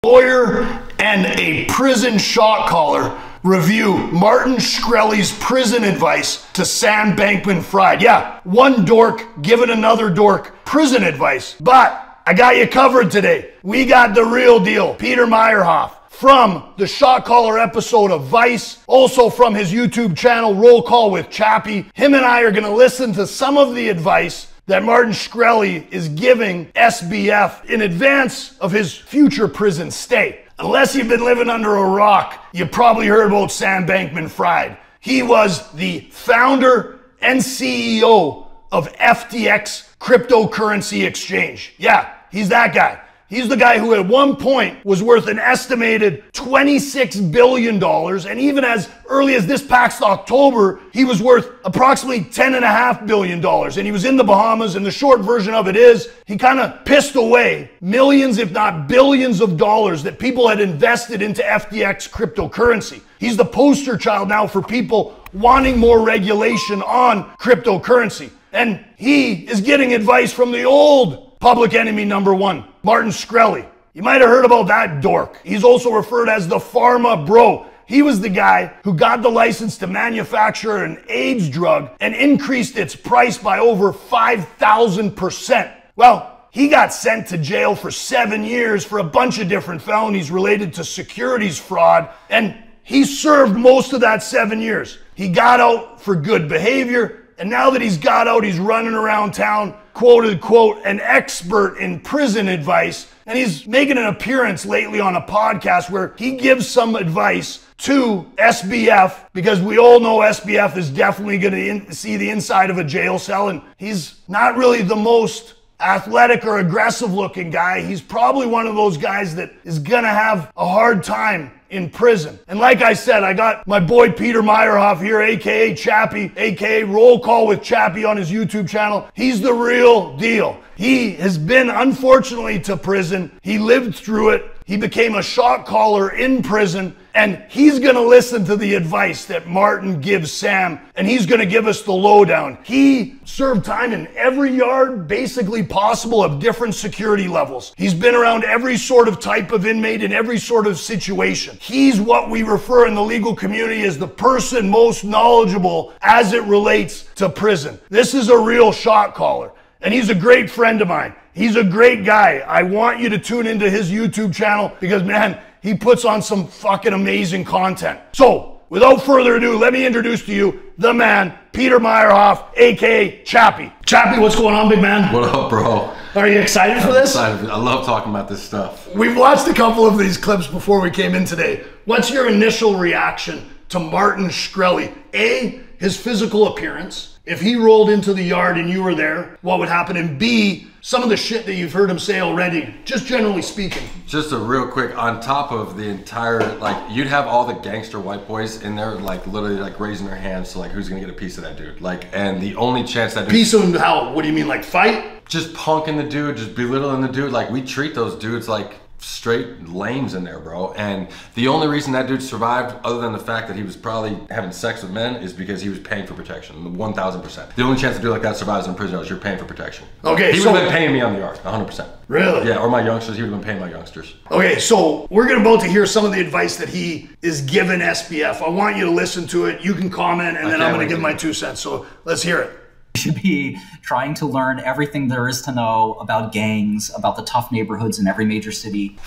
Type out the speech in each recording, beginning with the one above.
Lawyer and a prison shot caller review Martin Shkreli's prison advice to Sam Bankman-Fried. Yeah, one dork giving another dork prison advice. But I got you covered today. We got the real deal. Peter Meyerhoff from the shot caller episode of Vice, also from his YouTube channel, Roll Call with Chappy. Him and I are going to listen to some of the advice that Martin Shkreli is giving SBF in advance of his future prison stay. Unless you've been living under a rock, you probably heard about Sam Bankman-Fried. He was the founder and CEO of FTX cryptocurrency exchange. Yeah, he's that guy. He's the guy who at one point was worth an estimated $26 billion. And even as early as this past October, he was worth approximately $10.5 billion. And he was in the Bahamas. And the short version of it is he kind of pissed away millions, if not billions of dollars that people had invested into FTX cryptocurrency. He's the poster child now for people wanting more regulation on cryptocurrency. And he is getting advice from the old public enemy number one, Martin Shkreli. You might have heard about that dork. He's also referred as the Pharma Bro. He was the guy who got the license to manufacture an AIDS drug and increased its price by over 5,000%. Well, he got sent to jail for 7 years for a bunch of different felonies related to securities fraud, and he served most of that 7 years. He got out for good behavior, and now that he's got out, he's running around town, quote unquote, an expert in prison advice. And he's making an appearance lately on a podcast where he gives some advice to SBF, because we all know SBF is definitely going to see the inside of a jail cell. And he's not really the most athletic or aggressive looking guy. He's probably one of those guys that is going to have a hard time in prison. And like I said, I got my boy Peter Meyerhoff here, aka Chappy, aka Roll Call with Chappy on his YouTube channel. He's the real deal. He has been, unfortunately, to prison. He lived through it. He became a shot caller in prison, and he's going to listen to the advice that Martin gives Sam, and he's going to give us the lowdown. He served time in every yard basically possible of different security levels. He's been around every sort of type of inmate in every sort of situation. He's what we refer in the legal community as the person most knowledgeable as it relates to prison. This is a real shot caller, and he's a great friend of mine. He's a great guy. I want you to tune into his YouTube channel because, man, he puts on some fucking amazing content. So, without further ado, let me introduce to you the man, Peter Meyerhoff, aka Chappy. Chappy, what's going on, big man? What up, bro? Are you excited for this? I'm excited. I love talking about this stuff. We've watched a couple of these clips before we came in today. What's your initial reaction to Martin Shkreli? A, his physical appearance. If he rolled into the yard and you were there, what would happen? And B, some of the shit that you've heard him say already, just generally speaking. Just a real quick, on top of the entire, like, you'd have all the gangster white boys in there, like, literally, like, raising their hands to, like, who's gonna get a piece of that dude? Like, and the only chance that dude... Piece of him how? What do you mean, like, fight? Just punking the dude, just belittling the dude. Like, we treat those dudes like straight lames in there, bro. And the only reason that dude survived, other than the fact that he was probably having sex with men, is because he was paying for protection, 1,000%. The only chance a dude like that survives in prison is you're paying for protection. Okay, he would have been paying me on the yard, 100%. Really? Yeah, or my youngsters, he would have been paying my youngsters. Okay, so we're about to hear some of the advice that he is giving SBF. I want you to listen to it. You can comment, and then I'm going to give my 2 cents. So let's hear it. You should be trying to learn everything there is to know about gangs, about the tough neighborhoods in every major city.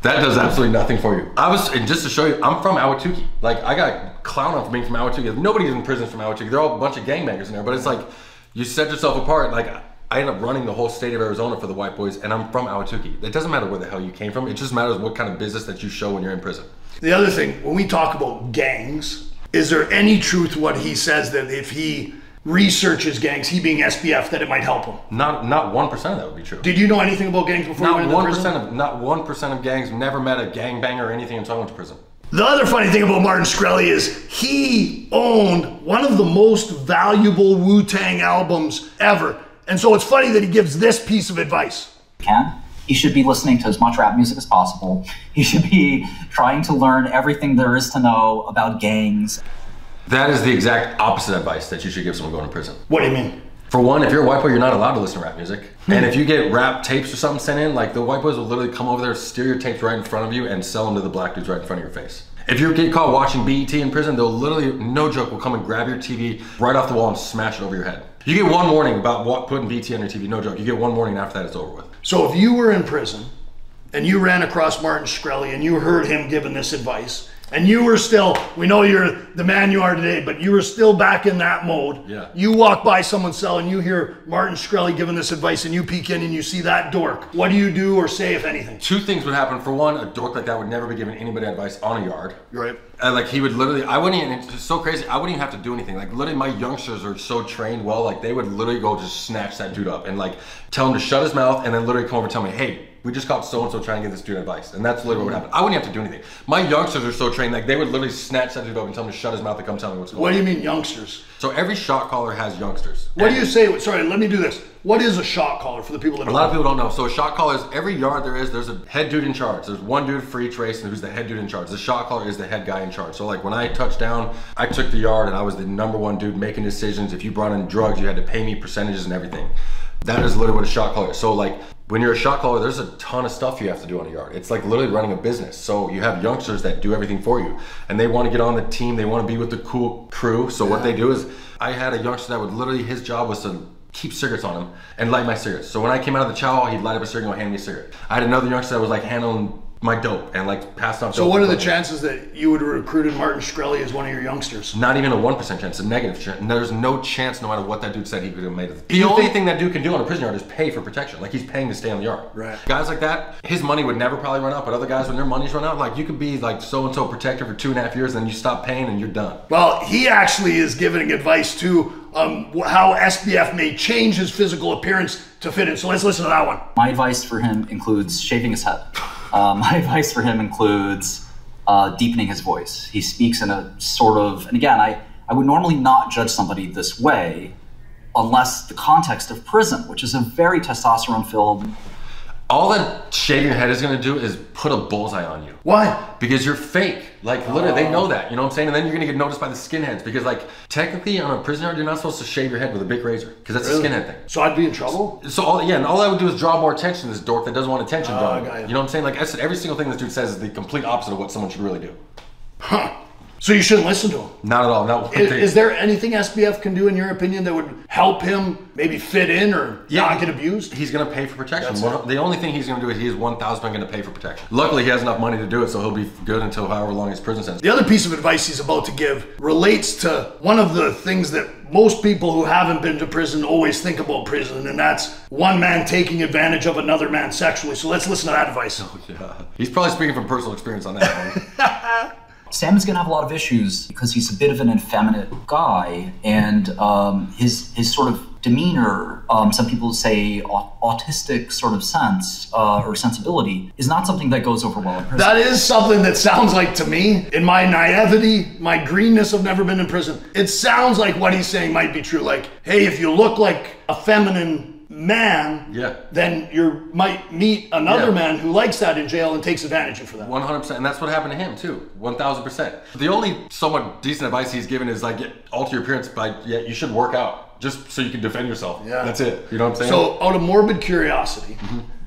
That does absolutely nothing for you. and just to show you, I'm from Ahwatukee. Like, I got clown on for being from Ahwatukee. Nobody's in prison from Ahwatukee. They're all a bunch of gangbangers in there, but it's like, you set yourself apart. Like, I end up running the whole state of Arizona for the white boys, and I'm from Ahwatukee. It doesn't matter where the hell you came from. It just matters what kind of business that you show when you're in prison. The other thing, when we talk about gangs, is there any truth to what he says that if he researches gangs, he being SBF, that it might help him? Not 1% of that would be true. Did you know anything about gangs before you went into prison? Not 1% of gangs. Never met a gangbanger or anything until I went to prison. The other funny thing about Martin Shkreli is he owned one of the most valuable Wu-Tang albums ever. And so it's funny that he gives this piece of advice. He should be listening to as much rap music as possible. He should be trying to learn everything there is to know about gangs. That is the exact opposite advice that you should give someone going to prison. What do you mean? For one, if you're a white boy, you're not allowed to listen to rap music. And if you get rap tapes or something sent in, like the white boys will literally come over there, steal your tapes right in front of you, and sell them to the black dudes right in front of your face. If you get caught watching BET in prison, they'll literally, no joke, will come and grab your TV right off the wall and smash it over your head. You get one warning about putting BET on your TV, no joke. You get one warning, and after that it's over with. So if you were in prison and you ran across Martin Shkreli and you heard him giving this advice, and you were still, we know you're the man you are today, but you were still back in that mode. Yeah. You walk by someone's cell and you hear Martin Shkreli giving this advice and you peek in and you see that dork. What do you do or say, if anything? Two things would happen. For one, a dork like that would never be giving anybody advice on a yard. Right. Like he would literally, I wouldn't even, it's so crazy, I wouldn't even have to do anything. Like literally my youngsters are so trained well, like they would literally go just snatch that dude up and like tell him to shut his mouth and then literally come over and tell me, hey, we just caught so-and-so trying to give this dude advice. And that's literally what would happen. I wouldn't have to do anything. My youngsters are so trained, like they would literally snatch that dude up and tell him to shut his mouth and come tell me what's going on. What do you mean youngsters? So every shot caller has youngsters. What do you say? Sorry, let me do this. What is a shot caller for the people that don't A lot of know? people don't know. So a shot caller is every yard there's a head dude in charge. There's one dude for each race and who's the head dude in charge. The shot caller is the head guy in charge. So like when I touched down, I took the yard and I was the #1 dude making decisions. If you brought in drugs, you had to pay me percentages and everything. That is literally what a shot caller is. So like when you're a shot caller, there's a ton of stuff you have to do on a yard. It's like literally running a business. So you have youngsters that do everything for you and they want to get on the team. They want to be with the cool crew. So what they do is, I had a youngster that would literally, his job was to keep cigarettes on him and light my cigarettes. So when I came out of the chow hall, he'd light up a cigarette and hand me a cigarette. I had another youngster that was like handling my dope and like passed on. So what are the chances that you would have recruited Martin Shkreli as one of your youngsters? Not even a 1% chance, a negative chance. There's no chance, no matter what that dude said, he could have made it. The only thing that dude can do on a prison yard is pay for protection. Like he's paying to stay on the yard. Right. Guys like that, his money would never probably run out, but other guys, when their money's run out, like you could be like so-and-so protector for 2.5 years, then you stop paying and you're done. Well, he actually is giving advice to how SBF may change his physical appearance to fit in. So let's listen to that one. My advice for him includes shaving his head. My advice for him includes deepening his voice. He speaks in a sort of, and again, I would normally not judge somebody this way unless the context of prison, which is a very testosterone-filled. All that shaving your head is gonna do is put a bullseye on you. Why? Because you're fake. Like literally, they know that. You know what I'm saying? And then you're gonna get noticed by the skinheads because like technically on a prison yard, you're not supposed to shave your head with a big razor because that's a skinhead thing. So I'd be in trouble? So and all I would do is draw more attention to this dork that doesn't want attention drawn. I got You know what I'm saying? Like I said, every single thing this dude says is the complete opposite of what someone should really do. Huh. So you shouldn't listen to him? Not at all. No. Is there anything SBF can do, in your opinion, that would help him maybe fit in or not get abused? He's going to pay for protection. The only thing he's going to do is he is 1,000% going to pay for protection. Luckily, he has enough money to do it, so he'll be good until however long his prison sentence. The other piece of advice he's about to give relates to one of the things that most people who haven't been to prison always think about prison, and that's one man taking advantage of another man sexually. So let's listen to that advice. Oh, yeah. He's probably speaking from personal experience on that one. Sam is going to have a lot of issues because he's a bit of an effeminate guy, and his sort of demeanor, some people say autistic sort of sense or sensibility, is not something that goes over well in prison. That is something that sounds like, to me, in my naivety, my greenness of never been in prison, it sounds like what he's saying might be true. Like, hey, if you look like a feminine man, then you might meet another man who likes that in jail and takes advantage of for that. 100%, and that's what happened to him too. 1,000%. The only somewhat decent advice he's given is like alter your appearance by you should work out just so you can defend yourself. Yeah, that's it. You know what I'm saying? So, out of morbid curiosity,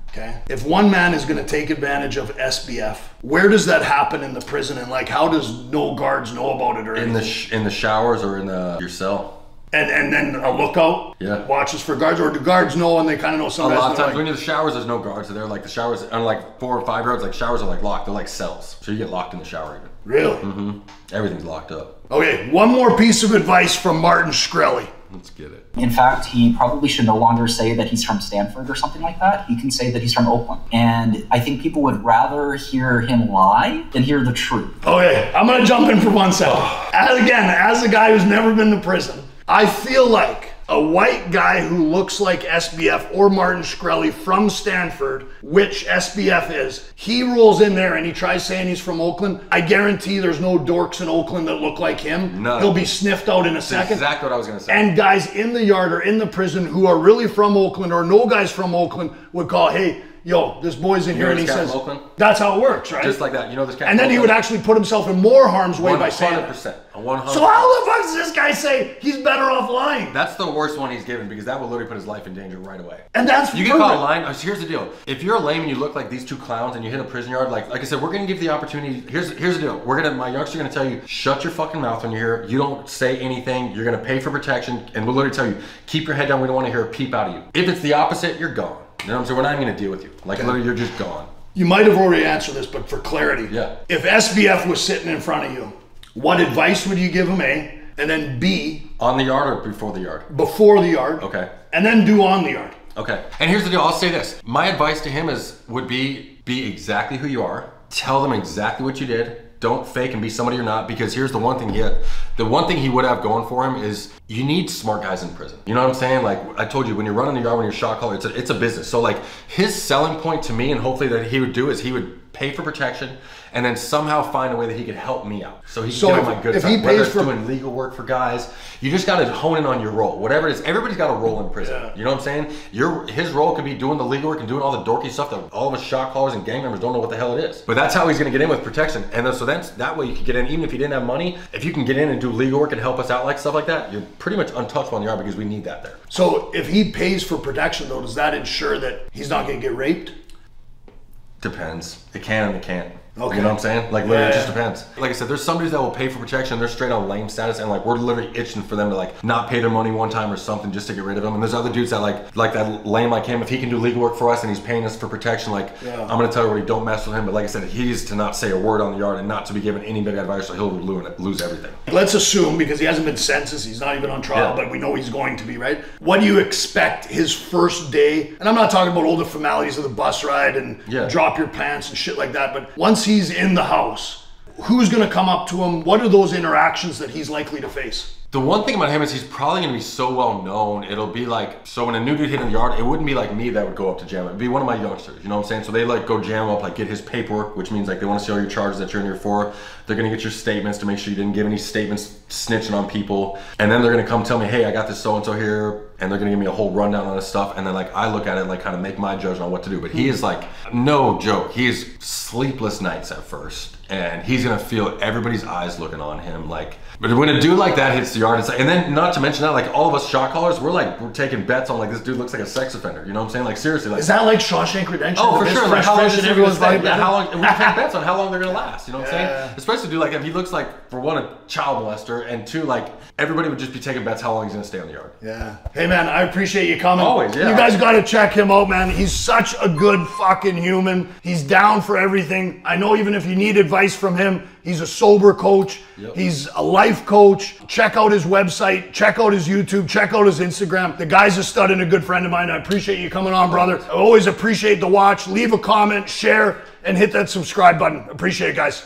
okay, if one man is going to take advantage of SBF, where does that happen in the prison, and like how does no guards know about it or anything? In the showers or in your cell. And then a lookout watches for guards, or do guards know and they kind of know some? A lot of times when you're in the showers, there's no guards. So they're like the showers, and like 4 or 5 yards, like showers are like locked. They're like cells, so you get locked in the shower even. Really? Everything's locked up. Okay, one more piece of advice from Martin Shkreli. Let's get it. In fact, he probably should no longer say that he's from Stanford or something like that. He can say that he's from Oakland. And I think people would rather hear him lie than hear the truth. Okay, I'm going to jump in for 1 second. As a guy who's never been to prison, I feel like a white guy who looks like SBF or Martin Shkreli from Stanford, which SBF is, he rolls in there and he tries saying he's from Oakland. I guarantee there's no dorks in Oakland that look like him. No. He'll be sniffed out in a second. That's exactly what I was going to say. And guys in the yard or in the prison who are really from Oakland or no guys from Oakland would call, hey, yo, this boy's in here, and he this guy says, in Oakland? that's how it works, right? Just like that. You know this guy. And then he would actually put himself in more harm's way by saying that. 100%. 100%. So how the fuck does this guy say he's better off lying? That's the worst one he's given because that will literally put his life in danger right away. And that's you get caught lying. Here's the deal: if you're a lame and you look like these two clowns and you hit a prison yard, like I said, we're gonna give you the opportunity. Here's the deal: my youngster's gonna tell you, shut your fucking mouth when you're here. You don't say anything. You're gonna pay for protection, and we'll literally tell you, keep your head down. We don't want to hear a peep out of you. If it's the opposite, you're gone. You know what I'm saying? We're not even gonna deal with you. Like literally, you're just gone. You might have already answered this, but for clarity, yeah. If SBF was sitting in front of you, what advice would you give him, A? And then B, on the yard or before the yard? Before the yard. Okay. And then do on the yard. Okay. And here's the deal. I'll say this. My advice to him would be exactly who you are. Tell them exactly what you did. Don't fake and be somebody you're not, because here's the one thing he would have going for him is you need smart guys in prison. You know what I'm saying? Like I told you, when you're running the yard, when you're shot caller, it's a business. So like his selling point to me, and hopefully that he would do, is he would pay for protection and then somehow find a way that he could help me out. So he can get on my good side. Whether it's doing legal work for guys, you just got to hone in on your role. Whatever it is, everybody's got a role in prison. Yeah. You know what I'm saying? His role could be doing the legal work and doing all the dorky stuff that all of us shot callers and gang members don't know what the hell it is. But that's how he's going to get in with protection. And then, so that way you can get in, even if you didn't have money, if you can get in and do legal work and help us out like stuff like that, you're pretty much untouchable on the yard because we need that there. So if he pays for protection though, does that ensure that he's not going to get raped? Depends. It can and it can't. Okay. You know what I'm saying? Like literally, it just depends. Like I said, there's some dudes that will pay for protection. They're straight on lame status, and like we're literally itching for them to like not pay their money one time or something just to get rid of them. And there's other dudes that like that lame like him. If he can do legal work for us and he's paying us for protection, like I'm gonna tell everybody, don't mess with him. But like I said, he's to not say a word on the yard and not to be given any big advice, or he'll lose everything. Let's assume, because he hasn't been sentenced, he's not even on trial, but we know he's going to be, right? What do you expect his first day? And I'm not talking about all the formalities of the bus ride and drop your pants and shit like that, but once he's in the house, who's going to come up to him? What are those interactions that he's likely to face? The one thing about him is he's probably going to be so well known. It'll be like, so when a new dude hit in the yard, it wouldn't be like me that would go up to jam. It'd be one of my youngsters, you know what I'm saying? So they like go jam up, like get his paperwork, which means like they want to see all your charges that you're in here for. They're going to get your statements to make sure you didn't give any statements snitching on people. And then they're going to come tell me, hey, I got this so-and-so here. And they're going to give me a whole rundown on his stuff. And then like I look at it and like kind of make my judgment on what to do. But he is like, no joke. He is sleepless nights at first. And he's going to feel everybody's eyes looking on him. Like, but when a dude like that hits the yard, it's like, and then not to mention that, like all of us shot callers, we're taking bets on like this dude looks like a sex offender. You know what I'm saying? Like seriously, like, is that like Shawshank Redemption? Oh, for sure. Like how long is everyone's like? Yeah, how long? And we take bets on how long they're gonna last. You know what I'm saying? Especially a dude like him. He looks like, for one, a child molester, and two, like everybody would just be taking bets how long he's gonna stay on the yard. Yeah. Hey man, I appreciate you coming. Always. Yeah. You guys got to check him out, man. He's such a good fucking human. He's down for everything. I know even if you need advice from him, he's a sober coach. Yep. He's a life coach. Check out his website. Check out his YouTube. Check out his Instagram. The guy's a stud and a good friend of mine. I appreciate you coming on, brother. I always appreciate the watch. Leave a comment, share, and hit that subscribe button. Appreciate it, guys.